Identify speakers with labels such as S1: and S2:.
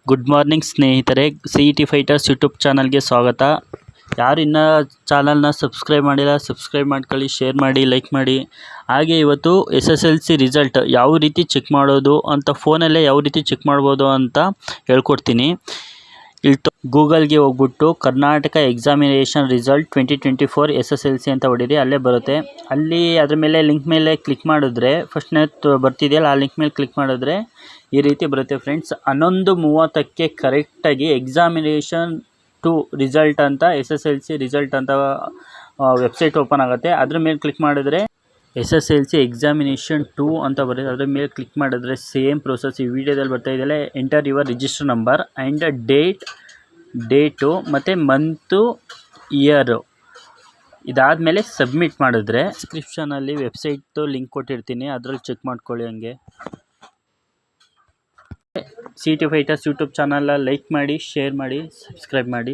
S1: Good morning ಸ್ನೇಹಿತರೆ, C E T fighters YouTube ಚಾನಲ್ಗೆ ಸ್ವಾಗತ. ಯಾರು ಇನ್ನೂ ಚಾನಲ್ನ ಸಬ್ಸ್ಕ್ರೈಬ್ ಮಾಡಿಲ್ಲ, ಸಬ್ಸ್ಕ್ರೈಬ್ ಮಾಡ್ಕೊಳ್ಳಿ, ಶೇರ್ ಮಾಡಿ, ಲೈಕ್ ಮಾಡಿ. ಹಾಗೆ ಇವತ್ತು SSLC ರಿಸಲ್ಟ್ ಯಾವ ರೀತಿ ಚೆಕ್ ಮಾಡೋದು ಅಂತ, ಫೋನಲ್ಲೇ ಯಾವ ರೀತಿ ಚೆಕ್ ಮಾಡ್ಬೋದು ಅಂತ ಹೇಳ್ಕೊಡ್ತೀನಿ. ಇಲ್ಲಿ ಗೂಗಲ್ಗೆ ಹೋಗ್ಬಿಟ್ಟು ಕರ್ನಾಟಕ ಎಕ್ಸಾಮಿನೇಷನ್ ರಿಸಲ್ಟ್ 2024 SSLC ಅಂತ ಹೊಡೀರಿ, ಅಲ್ಲೇ ಬರುತ್ತೆ. ಅಲ್ಲಿ ಅದ್ರ ಮೇಲೆ ಲಿಂಕ್ ಮೇಲೆ ಕ್ಲಿಕ್ ಮಾಡಿದ್ರೆ ಫಸ್ಟ್ನೇ ಬರ್ತಿದೆಯಲ್ಲ, ಆ ಲಿಂಕ್ ಮೇಲೆ ಕ್ಲಿಕ್ ಮಾಡಿದ್ರೆ ಈ ರೀತಿ ಬರುತ್ತೆ ಫ್ರೆಂಡ್ಸ್. 11:30ಕ್ಕೆ ಕರೆಕ್ಟಾಗಿ ಎಕ್ಸಾಮಿನೇಷನ್ 2 ರಿಸಲ್ಟ್ ಅಂತ SSLC ರಿಸಲ್ಟ್ ಅಂತ ವೆಬ್ಸೈಟ್ ಓಪನ್ ಆಗುತ್ತೆ. ಅದ್ರ ಮೇಲೆ ಕ್ಲಿಕ್ ಮಾಡಿದ್ರೆ SSLC ಎಕ್ಸಾಮಿನೇಷನ್ 2 ಅಂತ ಬರುತ್ತೆ. ಅದ್ರ ಮೇಲೆ ಕ್ಲಿಕ್ ಮಾಡಿದ್ರೆ ಸೇಮ್ ಪ್ರೋಸೆಸ್ ಈ ವಿಡಿಯೋದಲ್ಲಿ ಬರ್ತಾ ಇದೆಯಲ್ಲ, enter your register number and date ಮತ್ತು ಮಂತು, ಇಯರು. ಇದಾದಮೇಲೆ ಸಬ್ಮಿಟ್ ಮಾಡಿದ್ರೆ ಡಿಸ್ಕ್ರಿಪ್ಷನಲ್ಲಿ ವೆಬ್ಸೈಟ್ದು ಲಿಂಕ್ ಕೊಟ್ಟಿರ್ತೀನಿ, ಅದರಲ್ಲಿ ಚೆಕ್ ಮಾಡ್ಕೊಳ್ಳಿ. ಹಂಗೆ C E T fighters YouTube channel like ಮಾಡಿ, ಶೇರ್ ಮಾಡಿ, ಸಬ್ಸ್ಕ್ರೈಬ್ ಮಾಡಿ.